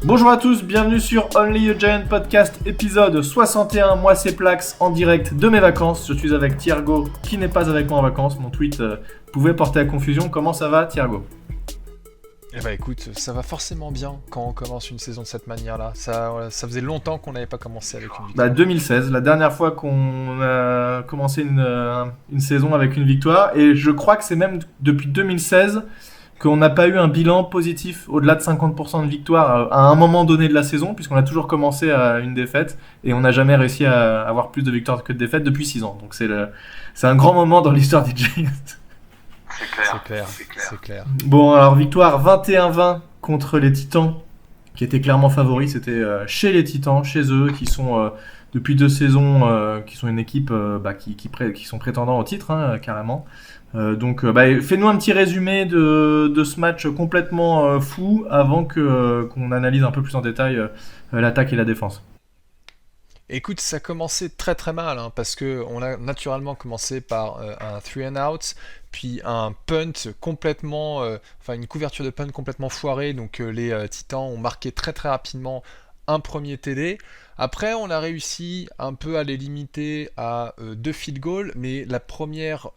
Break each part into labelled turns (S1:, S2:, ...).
S1: Bonjour à tous, bienvenue sur Only a Giant Podcast, épisode 61. Moi c'est Plax, en direct de mes vacances. Je suis avec Thiergo, qui n'est pas avec moi en vacances. Mon tweet pouvait porter à confusion. Comment ça va, Thiergo ?
S2: Eh bah écoute, ça va forcément bien quand on commence une saison de cette manière-là. Ça faisait longtemps qu'on n'avait pas commencé avec une victoire.
S1: 2016, la dernière fois qu'on a commencé une saison avec une victoire. Et je crois que c'est même depuis 2016 qu'on n'a pas eu un bilan positif au-delà de 50% de victoire à un moment donné de la saison, puisqu'on a toujours commencé à une défaite et on n'a jamais réussi à avoir plus de victoires que de défaites depuis 6 ans. Donc c'est un grand moment dans l'histoire des Giants.
S2: C'est clair.
S1: Bon, alors victoire 21-20 contre les Titans, qui étaient clairement favoris. C'était chez les Titans, chez eux, qui sont depuis 2 saisons, qui sont une équipe qui sont prétendants au titre, carrément. Donc, fais-nous un petit résumé de ce match complètement fou avant qu'on analyse un peu plus en détail l'attaque et la défense.
S2: Écoute, ça commençait très très mal, parce qu'on a naturellement commencé par un 3 and out, puis un punt complètement, une couverture de punt complètement foirée, donc les Titans ont marqué très très rapidement un premier TD. Après, on a réussi un peu à les limiter à 2 field goals, mais la première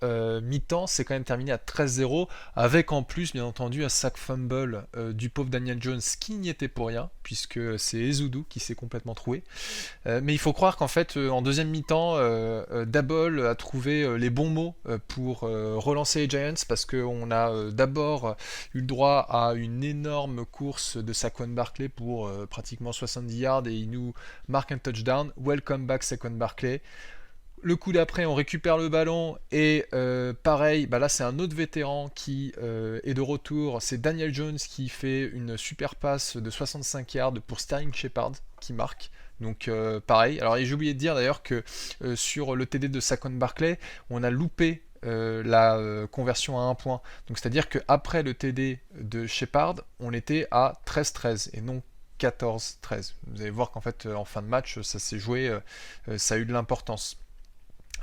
S2: mi-temps s'est quand même terminée à 13-0, avec en plus, bien entendu, un sack fumble du pauvre Daniel Jones qui n'y était pour rien, puisque c'est Ezeudu qui s'est complètement troué. Mais il faut croire qu'en fait, en deuxième mi-temps, Daboll a trouvé les bons mots pour relancer les Giants, parce qu'on a d'abord eu le droit à une énorme course de Saquon Barkley pour pratiquement 70 yards, et il nous marque un touchdown. Welcome back Saquon Barkley. Le coup d'après, on récupère le ballon et pareil, là c'est un autre vétéran qui est de retour. C'est Daniel Jones qui fait une super passe de 65 yards pour Sterling Shepard qui marque. Donc pareil. Alors j'ai oublié de dire d'ailleurs que sur le TD de Saquon Barkley, on a loupé la conversion à 1 point. Donc c'est-à-dire qu'après le TD de Shepard, on était à 13-13 et non 14-13. Vous allez voir qu'en fait, en fin de match, ça s'est joué, ça a eu de l'importance.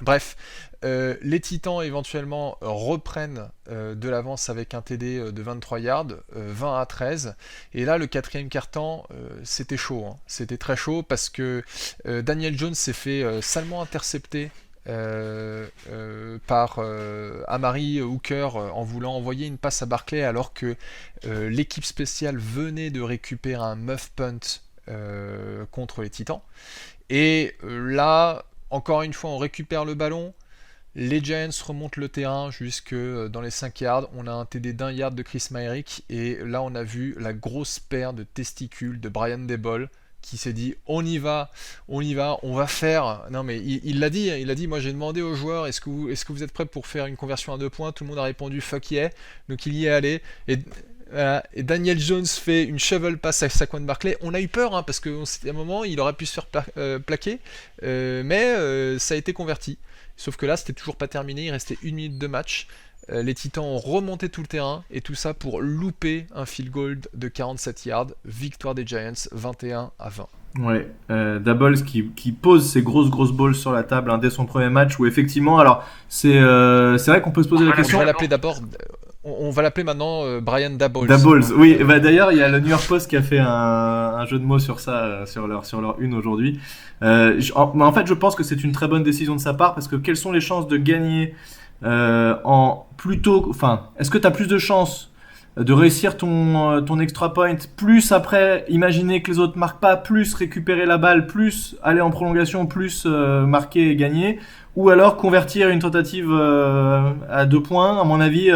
S2: Bref, les Titans éventuellement reprennent de l'avance avec un TD de 23 yards, 20-13. Et là, le quatrième quart-temps, c'était chaud. C'était très chaud parce que Daniel Jones s'est fait salement intercepter par Amari Hooker en voulant envoyer une passe à Barkley, alors que l'équipe spéciale venait de récupérer un muff punt contre les Titans. Et là, encore une fois, on récupère le ballon. Les Giants remontent le terrain jusque dans les 5 yards. On a un TD d'1 yard de Chris Myarick. Et là, on a vu la grosse paire de testicules de Brian Daboll, qui s'est dit on y va, on va faire. Non mais il l'a dit, moi j'ai demandé aux joueurs est-ce que vous êtes prêts pour faire une conversion à 2 points. Tout le monde a répondu fuck yeah, donc il y est allé. Et Daniel Jones fait une shovel pass à Saquon Barkley. On a eu peur parce qu'à un moment il aurait pu se faire plaquer, mais ça a été converti. Sauf que là c'était toujours pas terminé, il restait 1 minute de match. Les Titans ont remonté tout le terrain, et tout ça pour louper un field goal de 47 yards. Victoire des Giants 21-20.
S1: Ouais, Daboll qui pose ses grosses balls sur la table dès son premier match, où effectivement, alors c'est vrai qu'on peut se poser la question.
S2: On va l'appeler d'abord. On va l'appeler maintenant Brian Daboll.
S1: Dabolls, oui. D'ailleurs, il y a le New York Post qui a fait un jeu de mots sur ça, sur leur une aujourd'hui. En fait, je pense que c'est une très bonne décision de sa part, parce que quelles sont les chances de gagner est-ce que tu as plus de chances de réussir ton extra point, plus après imaginer que les autres marquent pas, plus récupérer la balle, plus aller en prolongation, plus marquer et gagner, ou alors convertir une tentative à 2 points? À mon avis,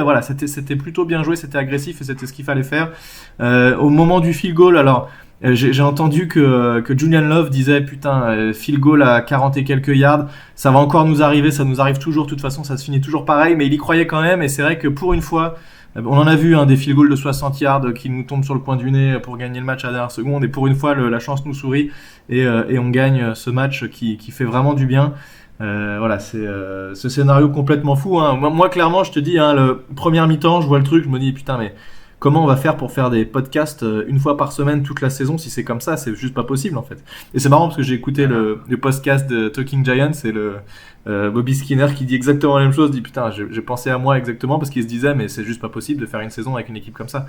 S1: c'était plutôt bien joué, c'était agressif et c'était ce qu'il fallait faire. Au moment du field goal, alors j'ai entendu que Julian Love disait putain, field goal à 40 et quelques yards, ça va encore nous arriver, ça nous arrive toujours, de toute façon ça se finit toujours pareil, mais il y croyait quand même. Et c'est vrai que pour une fois, on en a vu des field goals de 60 yards qui nous tombent sur le coin du nez pour gagner le match à la dernière seconde, et pour une fois la chance nous sourit et on gagne ce match qui fait vraiment du bien. C'est ce scénario complètement fou. Moi clairement je te dis, le première mi-temps je vois le truc, je me dis putain, mais comment on va faire pour faire des podcasts une fois par semaine toute la saison? Si c'est comme ça, c'est juste pas possible en fait. Et c'est marrant parce que j'ai écouté le podcast de Talking Giants, et Bobby Skinner qui dit exactement la même chose, dit putain, j'ai pensé à moi exactement, parce qu'il se disait mais c'est juste pas possible de faire une saison avec une équipe comme ça.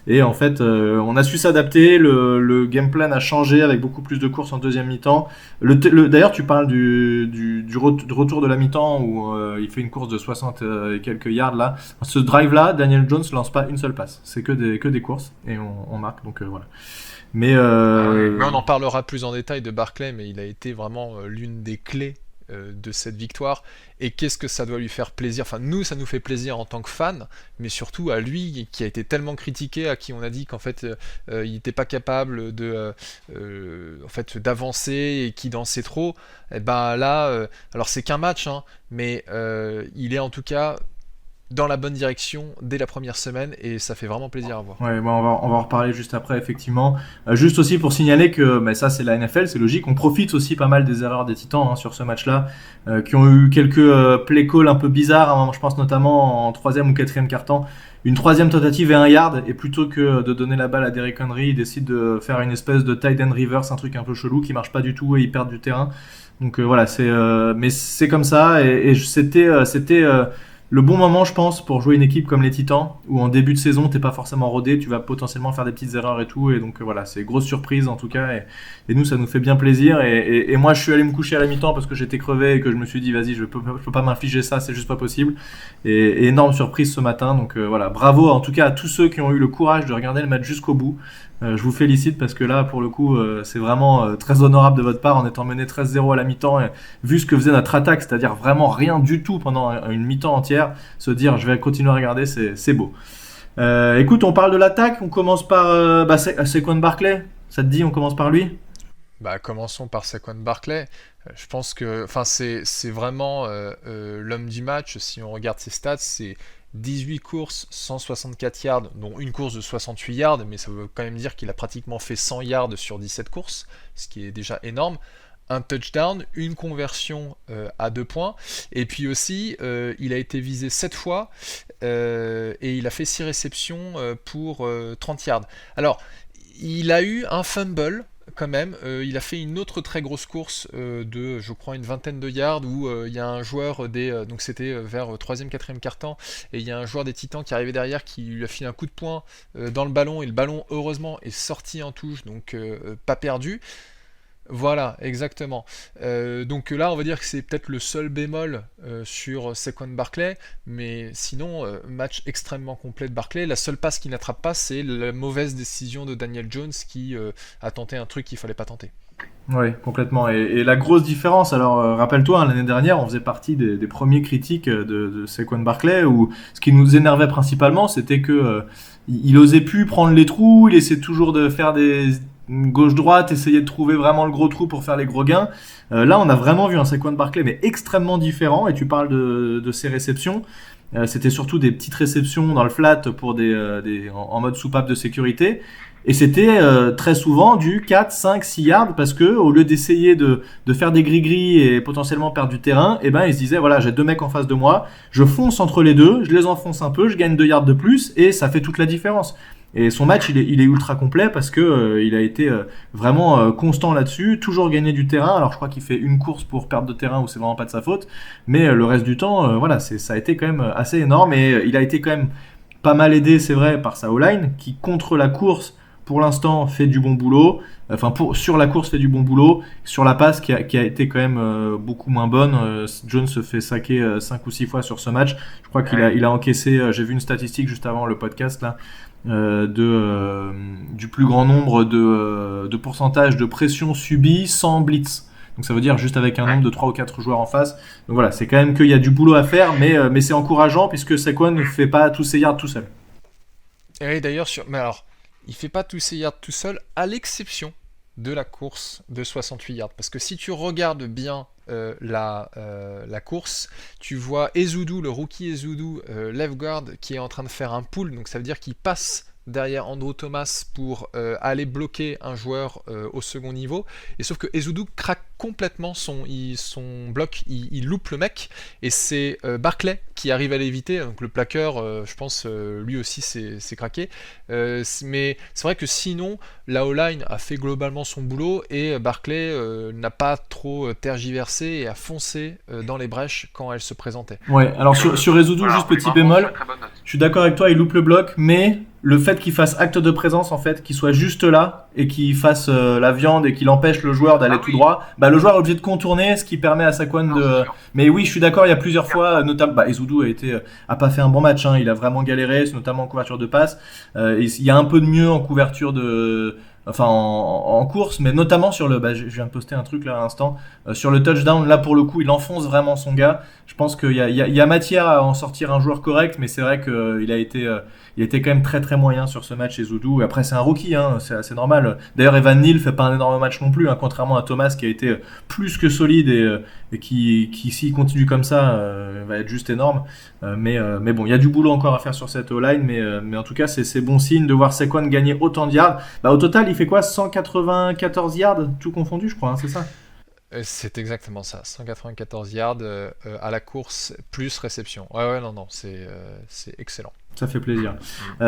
S1: Et en fait, on a su s'adapter, le game plan a changé avec beaucoup plus de courses en deuxième mi-temps. D'ailleurs, tu parles du retour de la mi-temps où il fait une course de 60 et quelques yards là. Ce drive-là, Daniel Jones lance pas une seule passe. C'est que des courses et on marque, donc voilà. Mais
S2: Mais on en parlera plus en détail de Barkley, mais il a été vraiment l'une des clés de cette victoire. Et qu'est-ce que ça doit lui faire plaisir? Enfin, nous, ça nous fait plaisir en tant que fans, mais surtout à lui qui a été tellement critiqué, à qui on a dit qu'en fait, il n'était pas capable en fait, d'avancer et qu'il dansait trop. Et ben là, alors c'est qu'un match, hein, mais il est en tout cas dans la bonne direction dès la première semaine et ça fait vraiment plaisir à voir.
S1: ouais, bon, on va en reparler juste après, effectivement. Juste aussi pour signaler que mais ça, c'est la NFL, c'est logique. On profite aussi pas mal des erreurs des Titans hein, sur ce match-là, qui ont eu quelques play calls un peu bizarres. Hein, je pense notamment en troisième ou quatrième quart-temps. Une troisième tentative et un yard, et plutôt que de donner la balle à Derrick Henry, ils décident de faire une espèce de tight end reverse, un truc un peu chelou qui marche pas du tout et ils perdent du terrain. Donc voilà, mais c'est comme ça et c'était le bon moment, je pense, pour jouer une équipe comme les Titans, où en début de saison, t'es pas forcément rodé, tu vas potentiellement faire des petites erreurs et tout, et donc voilà, c'est grosse surprise en tout cas, et nous, ça nous fait bien plaisir, et moi, je suis allé me coucher à la mi-temps parce que j'étais crevé et que je me suis dit, vas-y, je peux pas m'infliger ça, c'est juste pas possible, et énorme surprise ce matin, donc voilà, bravo en tout cas à tous ceux qui ont eu le courage de regarder le match jusqu'au bout. Je vous félicite parce que là, pour le coup, c'est vraiment très honorable de votre part en étant mené 13-0 à la mi-temps. Et vu ce que faisait notre attaque, c'est-à-dire vraiment rien du tout pendant une mi-temps entière, se dire je vais continuer à regarder, c'est beau. Écoute, on parle de l'attaque, on commence par Saquon Barkley. Ça te dit, on commence par lui?
S2: Bah, commençons par Saquon Barkley. Je pense que, enfin, c'est vraiment l'homme du match. Si on regarde ses stats, c'est 18 courses, 164 yards, dont une course de 68 yards, mais ça veut quand même dire qu'il a pratiquement fait 100 yards sur 17 courses, ce qui est déjà énorme. Un touchdown, une conversion à 2 points, et puis aussi il a été visé 7 fois et il a fait 6 réceptions pour 30 yards. Alors, il a eu un fumble quand même, il a fait une autre très grosse course de, je crois, une vingtaine de yards où il y a un joueur donc c'était vers 3e, 4e quart-temps, et il y a un joueur des Titans qui arrivait derrière qui lui a filé un coup de poing dans le ballon, et le ballon heureusement est sorti en touche, donc pas perdu. Voilà, exactement. Donc là, on va dire que c'est peut-être le seul bémol sur Saquon Barkley, mais sinon, match extrêmement complet de Barkley. La seule passe qu'il n'attrape pas, c'est la mauvaise décision de Daniel Jones qui a tenté un truc qu'il fallait pas tenter.
S1: Oui, complètement. Et la grosse différence, alors rappelle-toi, hein, l'année dernière, on faisait partie des premiers critiques de Saquon Barkley, où ce qui nous énervait principalement, c'était que il osait plus prendre les trous, il essayait toujours de faire des gauche-droite, essayer de trouver vraiment le gros trou pour faire les gros gains. Là, on a vraiment vu un Saquon Barkley, mais extrêmement différent, et tu parles de ses réceptions. C'était surtout des petites réceptions dans le flat pour en mode soupape de sécurité. Et c'était très souvent du 4, 5, 6 yards parce que au lieu d'essayer de faire des gris-gris et potentiellement perdre du terrain, eh ben, ils se disaient voilà, j'ai deux mecs en face de moi, je fonce entre les deux, je les enfonce un peu, je gagne 2 yards de plus et ça fait toute la différence. Et son match, il est ultra complet parce que il a été vraiment constant là-dessus, toujours gagné du terrain. Alors je crois qu'il fait une course pour perdre de terrain où c'est vraiment pas de sa faute, mais le reste du temps, voilà, ça a été quand même assez énorme et il a été quand même pas mal aidé, c'est vrai, par sa O-line qui contre la course pour l'instant fait du bon boulot. Enfin, sur la course fait du bon boulot. Sur la passe qui a été quand même beaucoup moins bonne. Jones se fait saquer 5 ou 6 fois sur ce match. Je crois qu'il a encaissé, j'ai vu une statistique juste avant le podcast là, du plus grand nombre de pourcentage de pression subie sans blitz. Donc ça veut dire juste avec un nombre de 3 ou 4 joueurs en face. Donc voilà, c'est quand même qu'il y a du boulot à faire, mais c'est encourageant puisque Saquon ne fait pas tous ses yards tout seul.
S2: Et d'ailleurs, mais alors, il fait pas tous ses yards tout seul, à l'exception de la course de 68 yards. Parce que si tu regardes bien la course, tu vois Ezeudu, le rookie Ezeudu, left guard, qui est en train de faire un pull. Donc ça veut dire qu'il passe derrière Andrew Thomas pour aller bloquer un joueur au second niveau. Et sauf que Ezeudu craque complètement son bloc, il loupe le mec, et c'est Barclay qui arrive à l'éviter, donc le plaqueur, je pense, lui aussi c'est craqué. Mais c'est vrai que sinon, la O-line a fait globalement son boulot, et Barclay n'a pas trop tergiversé et a foncé dans les brèches quand elles se présentaient.
S1: Ouais, alors sur Ezeudu,
S3: Voilà,
S1: juste
S3: oui,
S1: petit
S3: vraiment,
S1: bémol,
S3: très, très bonne note.
S1: je suis d'accord avec toi, il loupe le bloc, mais le fait qu'il fasse acte de présence, en fait, qu'il soit juste là et qu'il fasse la viande et qu'il empêche le joueur d'aller
S3: Ah
S1: tout
S3: oui.
S1: droit, bah le joueur est obligé de contourner, ce qui permet à Saquon
S3: Non,
S1: de.
S3: c'est sûr.
S1: Mais oui, je suis d'accord, il y a plusieurs fois, notamment, bah, Ezeudu a pas fait un bon match, hein, il a vraiment galéré, notamment en couverture de passe. Il y a un peu de mieux en couverture de. Enfin, en course, mais notamment sur le. Bah, je viens de poster un truc là à l'instant. Sur le touchdown, là pour le coup, il enfonce vraiment son gars. Je pense qu'il y a matière à en sortir un joueur correct, mais c'est vrai qu'il il était quand même très très moyen sur ce match, Ezeudu. Après, c'est un rookie, hein, c'est assez normal. D'ailleurs, Evan Neal fait pas un énorme match non plus, hein, contrairement à Thomas qui a été plus que solide et qui s'il continue comme ça, va être juste énorme. Mais bon, il y a du boulot encore à faire sur cette O-line, mais en tout cas, c'est bon signe de voir Saquon gagner autant de yards. Bah, au total, il fait quoi 194 yards, tout confondu, je crois, hein, c'est ça?
S2: C'est exactement ça, 194 yards à la course plus réception. Ouais, non, c'est excellent.
S1: Ça fait plaisir.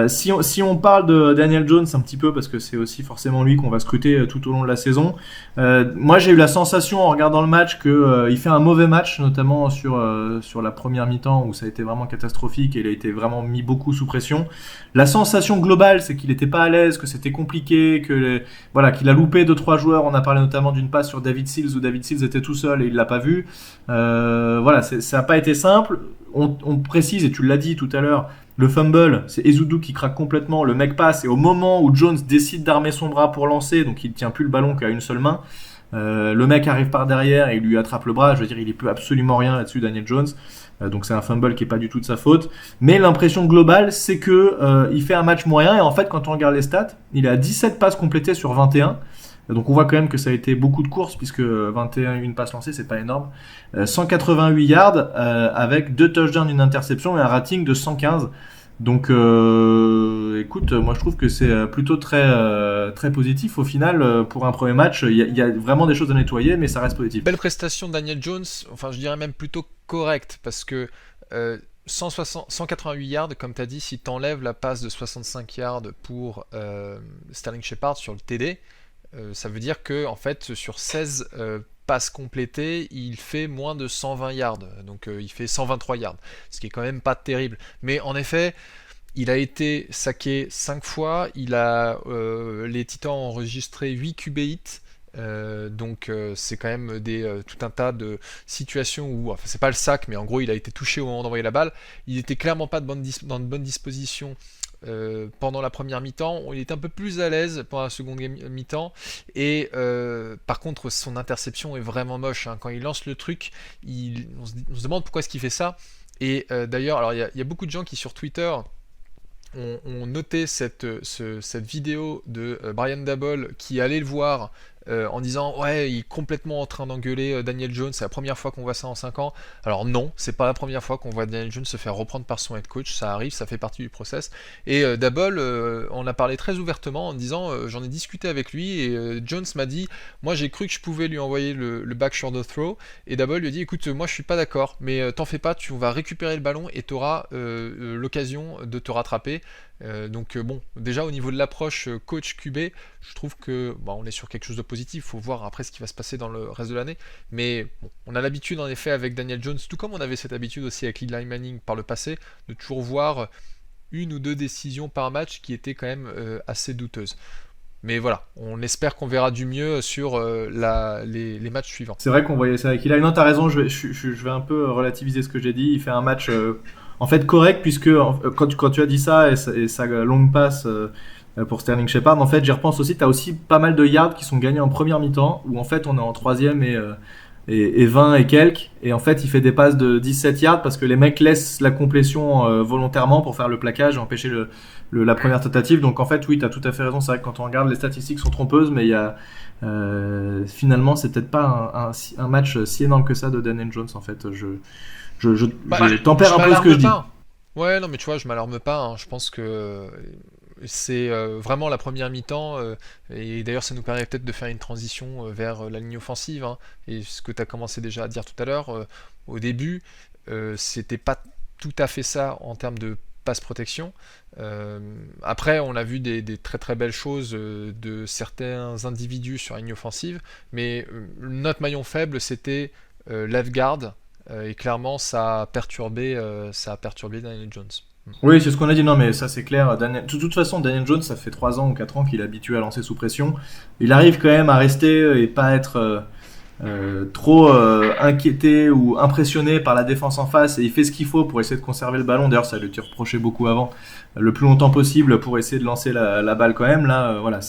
S1: Si on parle de Daniel Jones un petit peu, parce que c'est aussi forcément lui qu'on va scruter tout au long de la saison, moi j'ai eu la sensation en regardant le match qu'il fait un mauvais match, notamment sur la première mi-temps où ça a été vraiment catastrophique et il a été vraiment mis beaucoup sous pression. La sensation globale, c'est qu'il n'était pas à l'aise, que c'était compliqué, voilà, qu'il a loupé 2-3 joueurs. On a parlé notamment d'une passe sur David Sills où David Sills était tout seul et il ne l'a pas vu. Voilà, ça n'a pas été simple. On précise, et tu l'as dit tout à l'heure, le fumble, c'est Ezeudu qui craque complètement, le mec passe, et au moment où Jones décide d'armer son bras pour lancer, donc il ne tient plus le ballon qu'à une seule main, le mec arrive par derrière et il lui attrape le bras, je veux dire, il ne peut absolument rien là-dessus, Daniel Jones, donc c'est un fumble qui n'est pas du tout de sa faute, mais l'impression globale, c'est que il fait un match moyen, et en fait, quand on regarde les stats, il a 17 passes complétées sur 21, donc on voit quand même que ça a été beaucoup de courses, puisque 21, une passe lancée, c'est pas énorme. 188 yards avec 2 touchdowns, une interception et un rating de 115. Donc écoute, moi je trouve que c'est plutôt très positif au final pour un premier match. Il y a vraiment des choses à nettoyer, mais ça reste positif.
S2: Belle prestation de Daniel Jones, enfin je dirais même plutôt correcte, parce que 188 yards, comme tu as dit, si tu enlèves la passe de 65 yards pour Sterling Shepard sur le TD, ça veut dire que en fait sur 16 passes complétées, il fait moins de 120 yards, donc il fait 123 yards, ce qui est quand même pas terrible. Mais en effet, il a été saqué 5 fois, les Titans ont enregistré 8 QB hits. Donc c'est quand même tout un tas de situations où, enfin c'est pas le sac, mais en gros il a été touché au moment d'envoyer la balle. Il était clairement pas dans de bonne disposition pendant la première mi-temps. Il était un peu plus à l'aise pendant la seconde mi-temps, et par contre son interception est vraiment moche, hein. Quand il lance le truc, on se demande pourquoi est-ce qu'il fait ça. Et d'ailleurs, alors il y a beaucoup de gens qui sur Twitter ont noté cette vidéo de Brian Daboll qui allait le voir en disant ouais, il est complètement en train d'engueuler Daniel Jones, c'est la première fois qu'on voit ça en 5 ans. Alors non, c'est pas la première fois qu'on voit Daniel Jones se faire reprendre par son head coach, ça arrive, ça fait partie du process. Et Daboll en a parlé très ouvertement en disant j'en ai discuté avec lui, et Jones m'a dit moi j'ai cru que je pouvais lui envoyer le back shoulder throw, et Daboll lui a dit écoute, moi je suis pas d'accord, mais t'en fais pas, tu vas récupérer le ballon et t'auras l'occasion de te rattraper. Donc bon, déjà au niveau de l'approche coach QB, je trouve que on est sur quelque chose de positif. Il faut voir après ce qui va se passer dans le reste de l'année, mais bon, on a l'habitude en effet avec Daniel Jones, tout comme on avait cette habitude aussi avec Eli Manning par le passé, de toujours voir une ou deux décisions par match qui étaient quand même assez douteuses. Mais voilà, on espère qu'on verra du mieux sur les matchs suivants.
S1: C'est vrai qu'on voyait ça avec Eli. Non, t'as raison, je vais un peu relativiser ce que j'ai dit. Il fait un match en fait correct, puisque quand tu as dit ça et sa longue passe pour Sterling Shepard, en fait j'y repense aussi, t'as aussi pas mal de yards qui sont gagnés en première mi-temps, où en fait on est en troisième et 20 et quelques, et en fait il fait des passes de 17 yards parce que les mecs laissent la complétion volontairement pour faire le plaquage et empêcher la première tentative. Donc en fait oui, t'as tout à fait raison, c'est vrai que quand on regarde les statistiques sont trompeuses, mais il y a finalement c'est peut-être pas un match si énorme que ça de Daniel Jones en fait. Je tempère un peu ce que je dis.
S2: Ouais, non, mais tu vois, je m'alarme pas, hein. Je pense que c'est vraiment la première mi-temps, et d'ailleurs ça nous permet peut-être de faire une transition vers la ligne offensive, hein, et ce que tu as commencé déjà à dire tout à l'heure, au début, c'était pas tout à fait ça en termes de passe protection. Euh, Après, on a vu des très très belles choses de certains individus sur la ligne offensive, mais notre maillon faible c'était left guard, et clairement ça a perturbé Daniel Jones.
S1: Oui, c'est ce qu'on a dit. Non, mais ça, c'est clair. De toute façon, Daniel Jones, ça fait 3 ans ou 4 ans qu'il est habitué à lancer sous pression. Il arrive quand même à rester et pas être trop inquiété ou impressionné par la défense en face. Et il fait ce qu'il faut pour essayer de conserver le ballon. D'ailleurs, ça lui était reproché beaucoup avant. Le plus longtemps possible pour essayer de lancer la balle quand même. Là, voilà,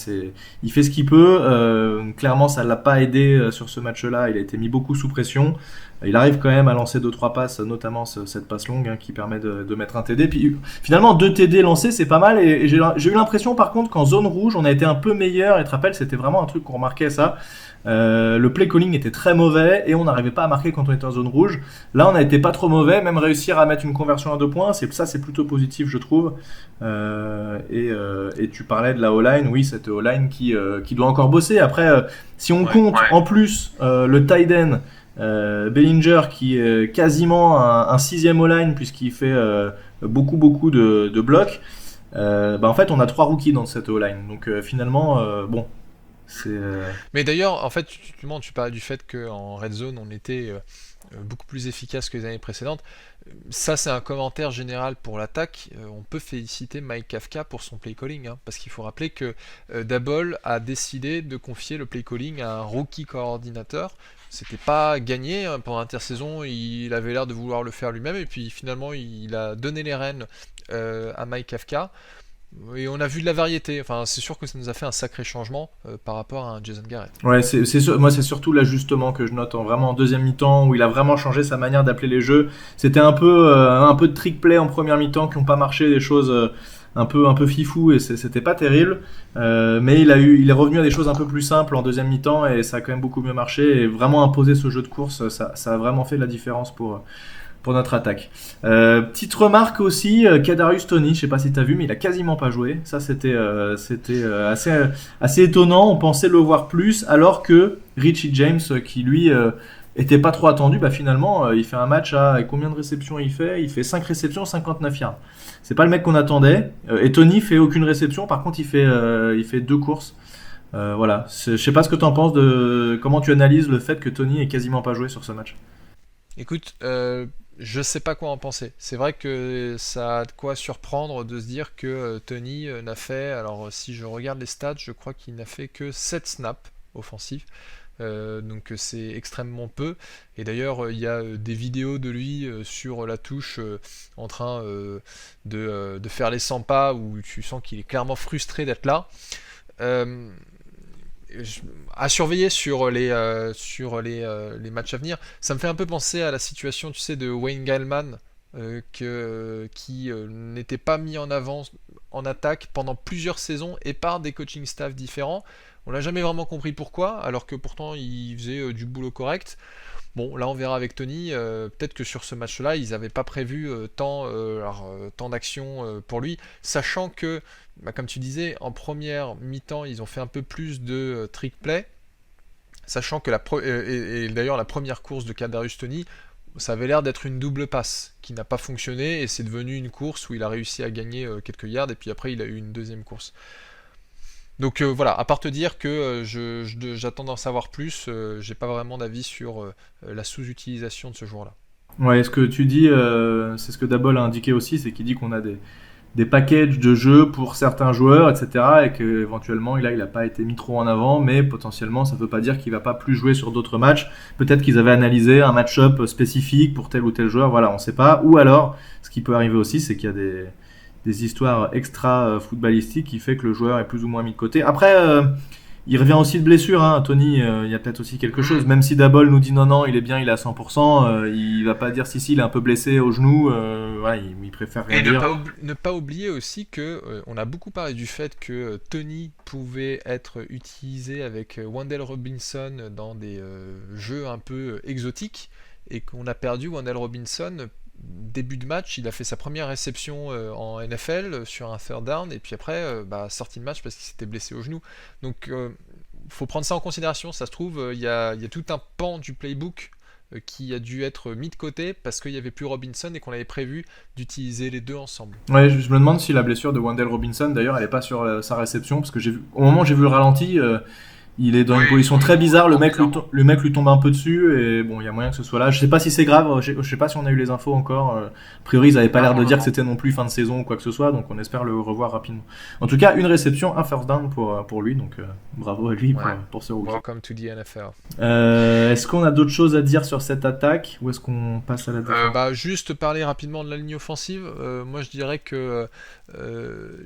S1: il fait ce qu'il peut. Clairement, ça l'a pas aidé sur ce match-là. Il a été mis beaucoup sous pression. Il arrive quand même à lancer 2-3 passes, notamment cette passe longue hein, qui permet de mettre un TD. Puis finalement, 2 TD lancés, c'est pas mal. Et j'ai eu l'impression par contre qu'en zone rouge, on a été un peu meilleur. Et tu te rappelles, c'était vraiment un truc qu'on remarquait ça. Le play calling était très mauvais et on n'arrivait pas à marquer quand on était en zone rouge. Là, on n'a été pas trop mauvais, même réussir à mettre une conversion à 2 points, c'est plutôt positif, je trouve. Et tu parlais de la O-line, oui, cette O-line qui doit encore bosser. Après, si on compte en plus le tight end, Bellinger qui est quasiment un sixième O-line puisqu'il fait beaucoup de blocs. En fait, on a 3 rookies dans cette O-line. Donc finalement, bon, c'est
S2: Mais d'ailleurs, en fait, tu parlais du fait qu'en red zone, on était beaucoup plus efficace que les années précédentes. Ça, c'est un commentaire général pour l'attaque. On peut féliciter Mike Kafka pour son play calling, hein, parce qu'il faut rappeler que Daboll a décidé de confier le play calling à un rookie coordinateur. C'était pas gagné hein, pendant l'intersaison, il avait l'air de vouloir le faire lui-même, et puis finalement, il a donné les rênes à Mike Kafka. Et on a vu de la variété. Enfin, c'est sûr que ça nous a fait un sacré changement par rapport à un Jason Garrett.
S1: ouais, moi c'est surtout l'ajustement que je note vraiment en deuxième mi-temps où il a vraiment changé sa manière d'appeler les jeux. C'était un peu de trick play en première mi-temps qui n'ont pas marché, des choses un peu fifou et c'était pas terrible. Mais il est revenu à des choses un peu plus simples en deuxième mi-temps et ça a quand même beaucoup mieux marché et vraiment imposer ce jeu de course, ça a vraiment fait la différence pour notre attaque. Petite remarque aussi, Kadarius Toney, je sais pas si tu as vu, mais il a quasiment pas joué. Ça, c'était assez étonnant. On pensait le voir plus, alors que Richie James, qui lui était pas trop attendu, finalement, il fait un match et combien de réceptions il fait? Il fait 5 réceptions, 59 yards. C'est pas le mec qu'on attendait. Et Toney fait aucune réception, par contre, il fait 2 courses. Voilà. Je sais pas ce que tu en penses comment tu analyses le fait que Toney ait quasiment pas joué sur ce match.
S2: Écoute, je sais pas quoi en penser. C'est vrai que ça a de quoi surprendre de se dire que Tony n'a fait, alors si je regarde les stats, je crois qu'il n'a fait que 7 snaps offensifs. Donc c'est extrêmement peu. Et d'ailleurs, il y a des vidéos de lui sur la touche en train de faire les 100 pas où tu sens qu'il est clairement frustré d'être là. Euh, à surveiller sur les matchs à venir. Ça me fait un peu penser à la situation, tu sais, de Wayne Gallman, qui n'était pas mis en avant en attaque pendant plusieurs saisons et par des coaching staff différents. On n'a jamais vraiment compris pourquoi, alors que pourtant il faisait du boulot correct. Bon, là on verra avec Tony. Peut-être que sur ce match-là, ils n'avaient pas prévu tant d'actions pour lui, sachant que, comme tu disais, en première mi-temps, ils ont fait un peu plus de trick play, sachant que et d'ailleurs la première course de Kadarius Toney, ça avait l'air d'être une double passe qui n'a pas fonctionné et c'est devenu une course où il a réussi à gagner quelques yards et puis après il a eu une deuxième course. Donc voilà, à part te dire que j'attends d'en savoir plus, j'ai pas vraiment d'avis sur la sous-utilisation de ce joueur-là.
S1: Ouais, ce que tu dis, c'est ce que Dabol a indiqué aussi, c'est qu'il dit qu'on a des packages de jeux pour certains joueurs, etc. Et qu'éventuellement, il n'a pas été mis trop en avant, mais potentiellement, ça ne veut pas dire qu'il ne va pas plus jouer sur d'autres matchs. Peut-être qu'ils avaient analysé un match-up spécifique pour tel ou tel joueur, voilà, on ne sait pas. Ou alors, ce qui peut arriver aussi, c'est qu'il y a des histoires extra footballistiques qui fait que le joueur est plus ou moins mis de côté. Après, il revient aussi de blessure, hein. Tony, il y a peut-être aussi quelque chose. Même si Dabol nous dit non, il est bien, il est à 100%, il va pas dire si, il est un peu blessé au genou. Ouais, il préfère rien
S2: Et
S1: dire.
S2: ne pas oublier aussi que on a beaucoup parlé du fait que Tony pouvait être utilisé avec Wendell Robinson dans des jeux un peu exotiques et qu'on a perdu Wendell Robinson début de match, il a fait sa première réception en NFL sur un third down, et puis après, sorti de match parce qu'il s'était blessé au genou. Donc, faut prendre ça en considération. Ça se trouve, il y a tout un pan du playbook qui a dû être mis de côté parce qu'il n'y avait plus Robinson et qu'on avait prévu d'utiliser les deux ensemble.
S1: Ouais, je me demande si la blessure de Wendell Robinson, d'ailleurs, elle est pas sur sa réception, parce que au moment où j'ai vu le ralenti, il est dans une position très bizarre, le mec lui tombe un peu dessus, et bon, il y a moyen que ce soit là. Je sais pas si c'est grave, je sais pas si on a eu les infos encore. A priori, ils avaient pas l'air de dire que c'était non plus fin de saison ou quoi que ce soit, donc on espère le revoir rapidement. En tout cas, une réception, un first down pour lui, donc bravo à lui pour ce rookie.
S2: Welcome to the NFL.
S1: Est-ce qu'on a d'autres choses à dire sur cette attaque, ou est-ce qu'on passe à la défense?
S2: Juste parler rapidement de la ligne offensive. Moi, je dirais que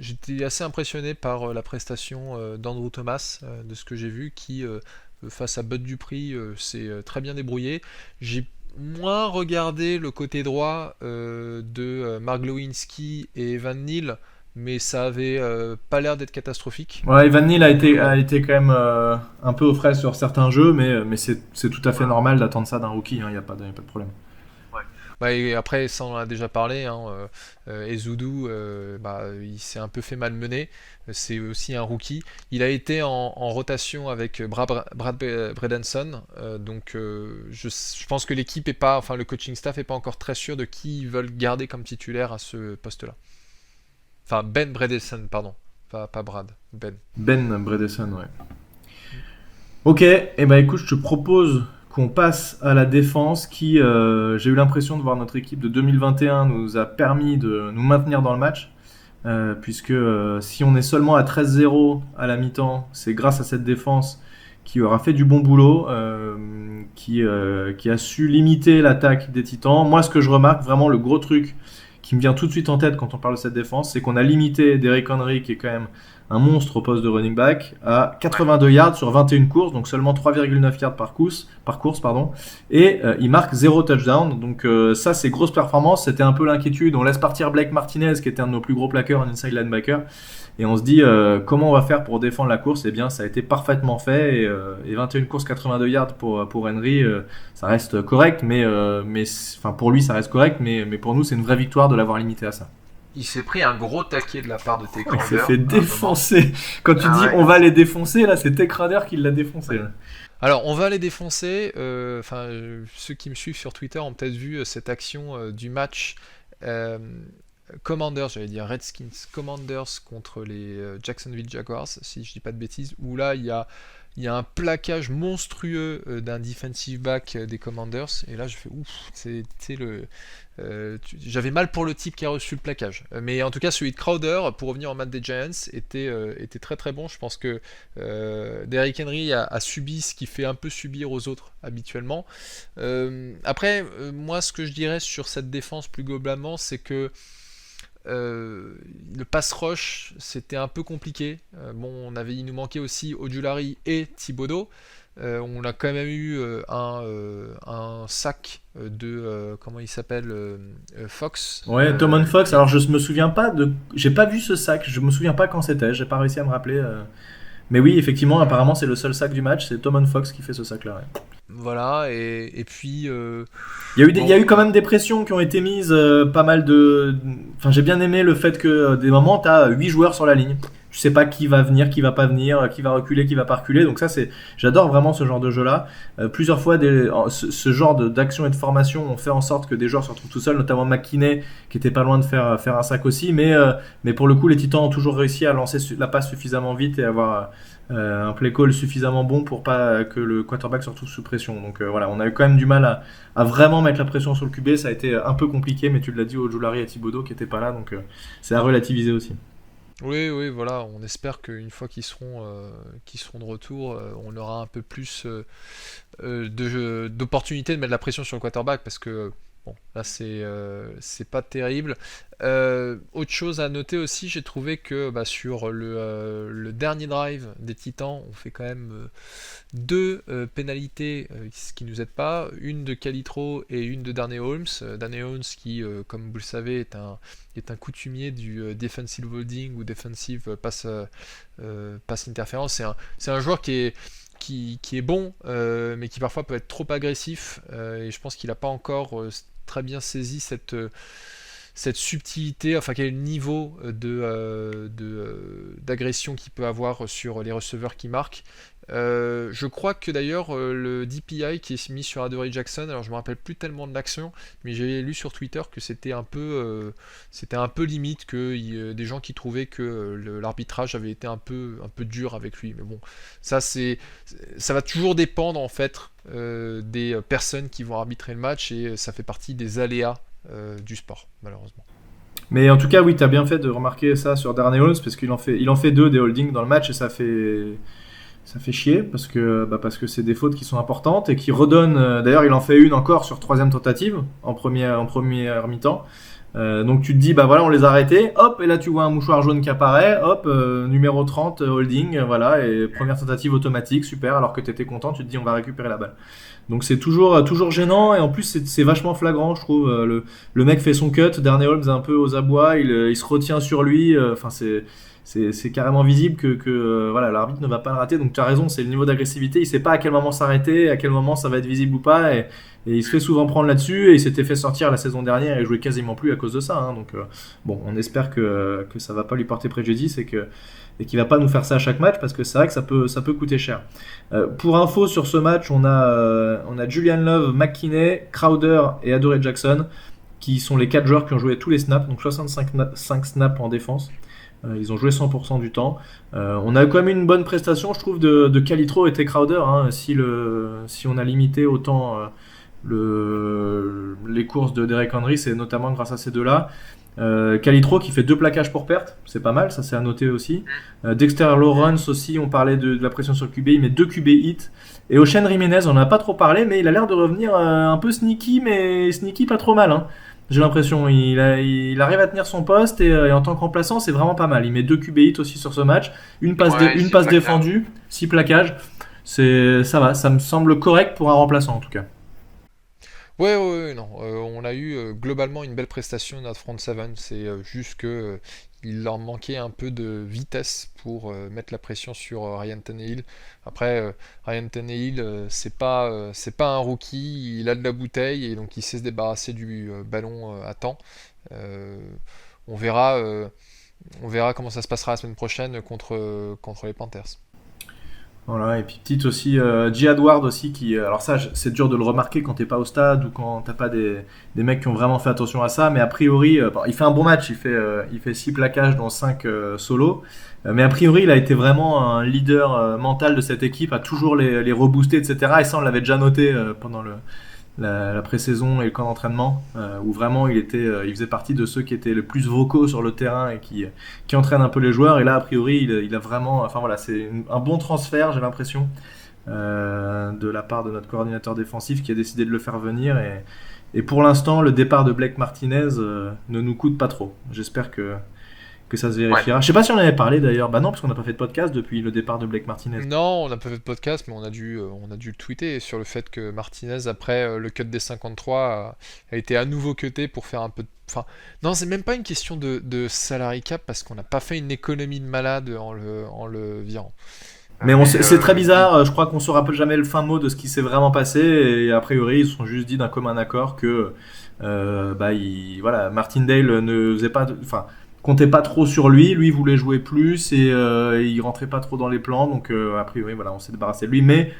S2: j'étais assez impressionné par la prestation d'Andrew Thomas, de ce que j'ai vu, qui, face à Bud Dupree, s'est très bien débrouillé. J'ai moins regardé le côté droit de Mark Glowinski et Evan Neal, mais ça avait pas l'air d'être catastrophique.
S1: Ouais, Evan Neal a été quand même un peu aux fraises sur certains jeux, mais c'est tout à fait normal d'attendre ça d'un rookie, il n'y a pas de problème.
S2: Et après, ça on en a déjà parlé, Ezeudu, il s'est un peu fait malmener, c'est aussi un rookie. Il a été en rotation avec Brad Bredenson, donc je pense que l'équipe est pas, enfin le coaching staff est pas encore très sûr de qui ils veulent garder comme titulaire à ce poste-là. Enfin, Ben Bredeson, pardon. Pas Brad, Ben.
S1: Ben Bredeson, ouais. Ok, et écoute, je te propose qu'on passe à la défense qui, j'ai eu l'impression de voir notre équipe de 2021 nous a permis de nous maintenir dans le match, puisque si on est seulement à 13-0 à la mi-temps, c'est grâce à cette défense qui aura fait du bon boulot, qui a su limiter l'attaque des Titans. Moi, ce que je remarque, vraiment le gros truc qui me vient tout de suite en tête quand on parle de cette défense, c'est qu'on a limité Derrick Henry, qui est quand même un monstre au poste de running back, à 82 yards sur 21 courses, donc seulement 3,9 yards par course, et il marque 0 touchdown, donc ça c'est grosse performance. C'était un peu l'inquiétude, on laisse partir Blake Martinez, qui était un de nos plus gros plaqueurs en inside linebacker, et on se dit comment on va faire pour défendre la course. Eh bien, ça a été parfaitement fait, et 21 courses, 82 yards pour Henry, ça reste correct, mais pour lui ça reste correct, mais pour nous c'est une vraie victoire de l'avoir limité à ça.
S2: Il s'est pris un gros taquet de la part de Tay
S1: Crowder. Il s'est fait défoncer. Quand tu dis on va les défoncer, là c'est Tay Crowder qui l'a défoncé. Ouais.
S2: Alors on va les défoncer. Ceux qui me suivent sur Twitter ont peut-être vu cette action du match Commanders, j'allais dire Redskins Commanders contre les Jacksonville Jaguars, si je dis pas de bêtises, où là il y a un plaquage monstrueux d'un defensive back des Commanders, et là je fais ouf, c'était j'avais mal pour le type qui a reçu le plaquage. Mais en tout cas, celui de Crowder, pour revenir en match des Giants, était très très bon. Je pense que Derrick Henry a subi ce qu'il fait un peu subir aux autres habituellement. Après, moi, ce que je dirais sur cette défense plus globalement, c'est que le pass rush, c'était un peu compliqué. Il nous manquait aussi Ojulari et Thibodeau. On a quand même eu un sac de comment il s'appelle, Fox.
S1: Ouais, Tomon Fox. Alors je me souviens pas j'ai pas vu ce sac. Je me souviens pas quand c'était. J'ai pas réussi à me rappeler. Mais oui, effectivement, apparemment c'est le seul sac du match. C'est Tomon Fox qui fait ce sac-là. Ouais.
S2: Voilà, et puis
S1: il y a eu quand même des pressions qui ont été mises, pas mal de. Enfin, j'ai bien aimé le fait que des moments t'as 8 joueurs sur la ligne. Tu sais pas qui va venir, qui va pas venir, qui va reculer, qui va pas reculer. Donc ça, j'adore vraiment ce genre de jeu-là. Plusieurs fois, ce genre d'action et de formation ont fait en sorte que des joueurs se retrouvent tout seuls, notamment McKinney, qui était pas loin de faire un sac aussi. Mais pour le coup, les Titans ont toujours réussi à lancer la passe suffisamment vite et avoir un play call suffisamment bon pour pas que le quarterback se retrouve sous pression. Donc voilà, on a eu quand même du mal à vraiment mettre la pression sur le QB. Ça a été un peu compliqué, mais tu l'as dit, Ojulari et Thibodeau qui étaient pas là, donc c'est à relativiser aussi.
S2: Oui, voilà, on espère qu'une fois qu'ils seront de retour, on aura un peu plus d'opportunités de mettre la pression sur le quarterback, parce que bon, là c'est pas terrible. Autre chose à noter aussi, j'ai trouvé que sur le dernier drive des Titans, on fait quand même 2 pénalités ce qui nous aide pas, une de Calitro et une de Darnay Holmes. Darnay Holmes qui, comme vous le savez, est un coutumier du defensive holding ou defensive pass interference. C'est un joueur qui est bon, mais qui parfois peut être trop agressif, et je pense qu'il n'a pas encore très bien saisi cette subtilité, enfin quel est le niveau d'agression qu'il peut avoir sur les receveurs qui marquent. Je crois que d'ailleurs le DPI qui est mis sur Adoree Jackson, alors je me rappelle plus tellement de l'action, mais j'ai lu sur Twitter que c'était un peu limite, que des gens qui trouvaient que l'arbitrage avait été un peu dur avec lui. Mais bon, ça va toujours dépendre en fait des personnes qui vont arbitrer le match, et ça fait partie des aléas du sport, malheureusement.
S1: Mais en tout cas, oui, tu as bien fait de remarquer ça sur Darnay Holmes, parce qu'il en fait deux des holdings dans le match, et ça fait chier, parce que c'est des fautes qui sont importantes et qui redonnent. D'ailleurs, il en fait une encore sur troisième tentative en première mi-temps. Donc tu te dis, bah voilà, on les a arrêtés, hop, et là tu vois un mouchoir jaune qui apparaît, hop, numéro 30, holding, voilà, et première tentative automatique, super, alors que tu étais content, tu te dis, on va récupérer la balle. Donc c'est toujours gênant, et en plus c'est vachement flagrant, je trouve. Le mec fait son cut, Darnay Holmes est un peu aux abois, il se retient sur lui, enfin c'est carrément visible que voilà, l'arbitre ne va pas le rater. Donc tu as raison, c'est le niveau d'agressivité, il sait pas à quel moment s'arrêter, à quel moment ça va être visible ou pas, et il se fait souvent prendre là-dessus, et il s'était fait sortir la saison dernière et jouait quasiment plus à cause de ça, hein. Donc bon, on espère que ça va pas lui porter préjudice, et qu'il va pas nous faire ça à chaque match, parce que c'est vrai que ça peut coûter cher. Pour info sur ce match, on a Julian Love, McKinney, Crowder et Adoree Jackson, qui sont les 4 joueurs qui ont joué tous les snaps, donc 65 snaps en défense. Ils ont joué 100% du temps. On a quand même une bonne prestation, je trouve, de Calitro et T. Crowder, hein. Si on a limité autant les courses de Derek Henry, c'est notamment grâce à ces deux-là. Calitro qui fait 2 plaquages pour perte, c'est pas mal, ça c'est à noter aussi. Dexter Lawrence aussi, on parlait de la pression sur le QB, il met 2 QB hits. Et Ocean Jiménez, on n'a pas trop parlé, mais il a l'air de revenir un peu sneaky, mais sneaky pas trop mal, hein. J'ai l'impression, il arrive à tenir son poste, et en tant que remplaçant, c'est vraiment pas mal. Il met 2 QB hits aussi sur ce match, une passe,
S3: Ouais,
S1: une
S3: six
S1: passe
S3: plaquages.
S1: défendue, 6 plaquages. Ça va, ça me semble correct pour un remplaçant en tout cas.
S2: Ouais, ouais, ouais, non. On a eu globalement une belle prestation de notre front seven. C'est juste que il leur manquait un peu de vitesse pour mettre la pression sur Ryan Tannehill. Après, Ryan Tannehill, c'est pas un rookie, il a de la bouteille, et donc il sait se débarrasser du ballon à temps. Euh, on verra, comment ça se passera la semaine prochaine contre les Panthers.
S1: Voilà, et puis petite aussi, J. Edward aussi, alors ça, c'est dur de le remarquer quand t'es pas au stade, ou quand t'as pas des mecs qui ont vraiment fait attention à ça, mais a priori, bon, il fait un bon match, il fait 6 plaquages dont 5 solos, mais a priori, il a été vraiment un leader mental de cette équipe, à toujours les rebooster, etc. Et ça, on l'avait déjà noté pendant la pré-saison et le camp d'entraînement, où vraiment il faisait partie de ceux qui étaient le plus vocaux sur le terrain, et qui entraînent un peu les joueurs. Et là, a priori, il a vraiment, enfin voilà, c'est un bon transfert, j'ai l'impression, de la part de notre coordinateur défensif, qui a décidé de le faire venir. Et pour l'instant, le départ de Blake Martinez ne nous coûte pas trop. J'espère que ça se vérifiera.
S3: Ouais.
S1: Je sais pas si on en avait parlé d'ailleurs. Bah non, parce qu'on n'a pas fait de podcast depuis le départ de Blake Martinez.
S2: Non, on n'a pas fait de podcast, mais on a dû le tweeter sur le fait que Martinez, après le cut des 53, a été à nouveau cuté pour faire un peu de... Enfin, non, c'est même pas une question de salary cap, parce qu'on n'a pas fait une économie de malade en le virant.
S1: Mais
S3: Mais,
S1: c'est très bizarre, je crois qu'on saura jamais le fin mot de ce qui s'est vraiment passé, et a priori ils se sont juste dit d'un commun accord que voilà, Martindale ne faisait pas, enfin, comptait pas trop sur lui voulait jouer plus, et il rentrait pas trop dans les plans, donc a priori voilà, on s'est débarrassé de lui. Mais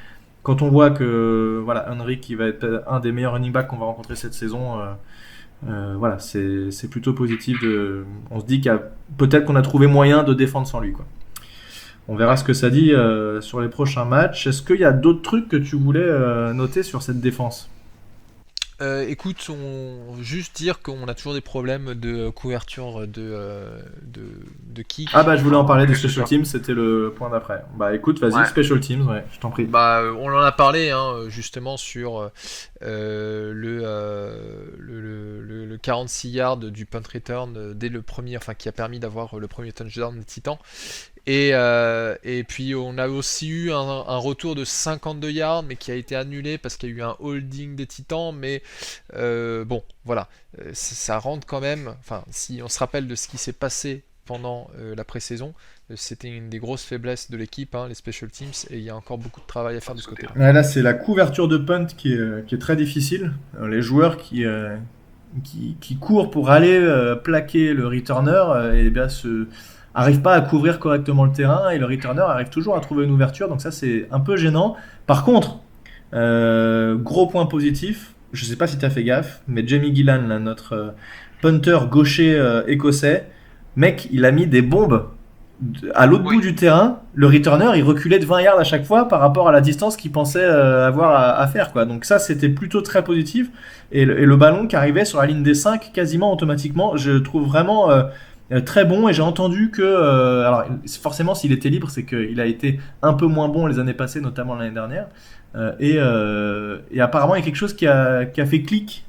S1: quand on voit que voilà, Henry, qui va être un des meilleurs running backs qu'on va rencontrer cette saison, voilà, c'est plutôt positif. On se dit peut-être qu'on a trouvé moyen de défendre sans lui, quoi. On verra ce que ça dit sur les prochains matchs. Est-ce qu'il y a d'autres trucs que tu voulais noter sur cette défense?
S2: Écoute, juste dire qu'on a toujours des problèmes de couverture de kick.
S1: Ah bah je voulais en parler des
S3: Oui, c'est
S1: special
S3: sûr.
S1: teams, c'était le point d'après. Bah écoute, vas-y,
S3: Ouais.
S1: special teams, ouais, je t'en prie.
S2: Bah, on en a parlé, hein, justement sur le 46 yards du punt return dès le premier, enfin qui a permis d'avoir le premier touchdown des Titans. Et puis on a aussi eu un retour de 52 yards, mais qui a été annulé parce qu'il y a eu un holding des Titans. Mais bon, voilà, ça rentre quand même. Enfin, si on se rappelle de ce qui s'est passé pendant la pré-saison, c'était une des grosses faiblesses de l'équipe, hein, les special teams, et il y a encore beaucoup de travail à faire de ce côté-là.
S1: Ouais, là, c'est la couverture de punt qui est très difficile. Les joueurs qui court pour aller plaquer le returner, et bien arrive pas à couvrir correctement le terrain et le returner arrive toujours à trouver une ouverture. Donc ça, c'est un peu gênant. Par contre, gros point positif, je sais pas si tu as fait gaffe, mais Jamie Gillan, là, notre punter gaucher écossais, mec, il a mis des bombes à l'autre bout du terrain. Le returner, il reculait de 20 yards à chaque fois par rapport à la distance qu'il pensait avoir à faire, quoi. Donc ça, c'était plutôt très positif. Et le ballon qui arrivait sur la ligne des 5 quasiment automatiquement, je trouve vraiment très bon. Et j'ai entendu que, alors forcément, s'il était libre, c'est qu'il a été un peu moins bon les années passées, notamment l'année dernière. Et apparemment, il y a quelque chose qui a fait clic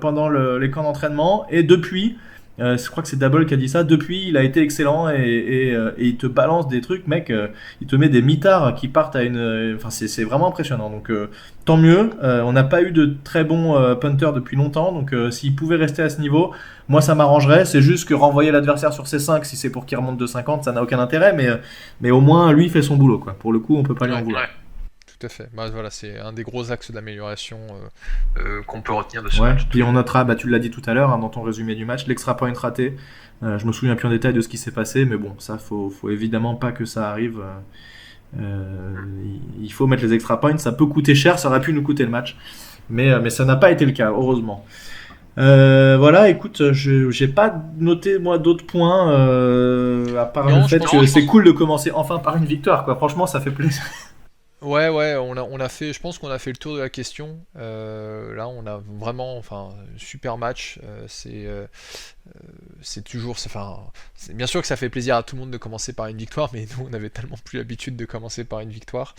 S1: pendant les camps d'entraînement. Et depuis, je crois que c'est Dabble qui a dit ça, depuis, il a été excellent et il te balance des trucs, mec. Il te met des mitards qui partent à une. Enfin, c'est vraiment impressionnant. Donc, tant mieux. On n'a pas eu de très bons punters depuis longtemps. Donc, s'il pouvait rester à ce niveau, moi, ça m'arrangerait. C'est juste que renvoyer l'adversaire sur ses 5, si c'est pour qu'il remonte de 50, ça n'a aucun intérêt. Mais au moins, lui, il fait son boulot, quoi. Pour le coup, on peut pas lui en vouloir.
S2: Tout à fait. Bah, voilà, c'est un des gros axes d'amélioration qu'on peut retenir de ce match.
S1: Puis on notera, tu l'as dit tout à l'heure dans ton résumé du match, l'extra point raté. Je me souviens plus en détail de ce qui s'est passé, mais bon, ça, faut évidemment pas que ça arrive. Il faut mettre les extra points, ça peut coûter cher, ça aurait pu nous coûter le match, mais ça n'a pas été le cas, heureusement. Voilà, écoute, j'ai pas noté moi d'autres points à part le fait que c'est cool de commencer enfin par une victoire, quoi. Franchement, ça fait plaisir.
S2: Ouais, on a fait, je pense qu'on a fait le tour de la question. Là, on a vraiment, super match. C'est toujours, c'est bien sûr que ça fait plaisir à tout le monde de commencer par une victoire, mais nous, on avait tellement plus l'habitude de commencer par une victoire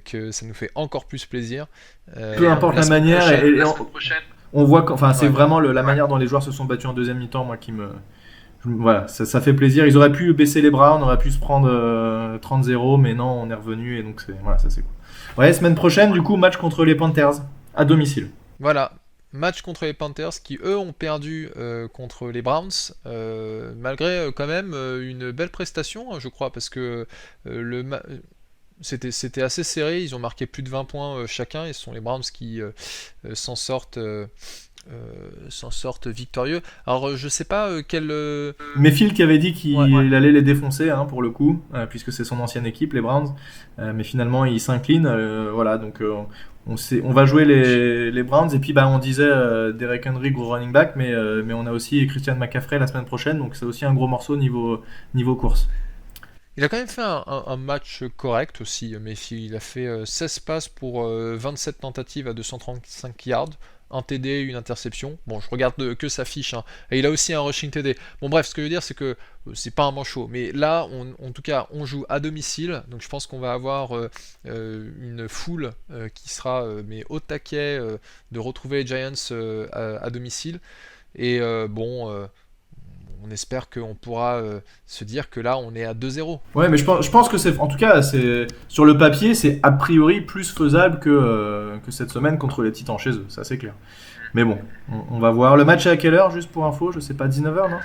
S2: que ça nous fait encore plus plaisir.
S1: Peu importe la manière, on voit, c'est vraiment la manière dont les joueurs se sont battus en deuxième mi-temps, moi qui me. Voilà, ça fait plaisir. Ils auraient pu baisser les bras, on aurait pu se prendre 30-0, mais non, on est revenu et donc voilà, ça c'est cool. Ouais, semaine prochaine, du coup, match contre les Panthers à domicile.
S2: Voilà, match contre les Panthers qui eux ont perdu contre les Browns, malgré quand même une belle prestation, je crois, parce que c'était assez serré. Ils ont marqué plus de 20 points chacun et ce sont les Browns qui s'en sortent victorieux. Alors je sais pas quel.
S1: Mayfield qui avait dit qu'il allait les défoncer pour le coup, puisque c'est son ancienne équipe, les Browns, mais finalement il s'incline. Voilà, donc on va jouer les Browns et puis on disait Derek Henry gros running back, mais on a aussi Christian McCaffrey la semaine prochaine, donc c'est aussi un gros morceau niveau course.
S2: Il a quand même fait un match correct aussi, Mayfield. Il a fait 16 passes pour 27 tentatives à 235 yards. Un TD, une interception. Bon, je regarde que sa fiche. Et il a aussi un rushing TD. Bon, bref, ce que je veux dire, c'est que c'est pas un manchot. Mais là, en tout cas, on joue à domicile. Donc, je pense qu'on va avoir une foule qui sera au taquet de retrouver les Giants à domicile. Et on espère qu'on pourra se dire que là, on est à 2-0.
S1: Ouais, mais je pense que c'est, en tout cas, c'est sur le papier, c'est a priori plus faisable que cette semaine contre les Titans chez eux, ça c'est clair. Mais bon, on va voir. Le match est à quelle heure, juste pour info? Je sais pas, 19h, non?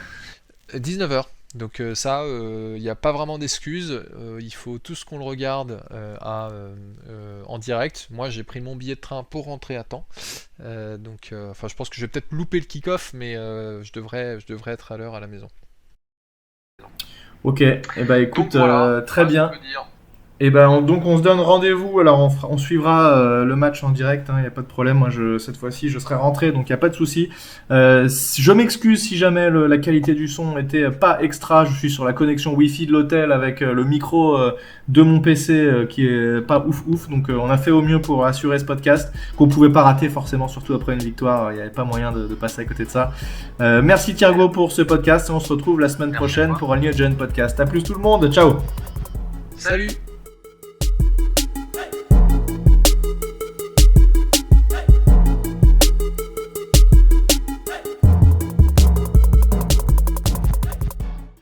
S2: 19h. Donc ça, il n'y a pas vraiment d'excuses. Il faut tous qu'on le regarde en direct. Moi, j'ai pris mon billet de train pour rentrer à temps. Donc, je pense que je vais peut-être louper le kick-off, mais je devrais être à l'heure à la maison.
S1: Ok, et écoute, voilà, très bien. Et donc on se donne rendez-vous. Alors on suivra le match en direct, il n'y a pas de problème. Moi cette fois-ci je serai rentré, donc il n'y a pas de souci. Je m'excuse si jamais la qualité du son était pas extra. Je suis sur la connexion Wi-Fi de l'hôtel avec le micro de mon PC qui est pas ouf. Donc on a fait au mieux pour assurer ce podcast qu'on pouvait pas rater forcément, surtout après une victoire. Il n'y avait pas moyen de passer à côté de ça. Merci Thiergo pour ce podcast et on se retrouve la semaine prochaine pour un New Gen podcast. À plus tout le monde, ciao.
S2: Salut.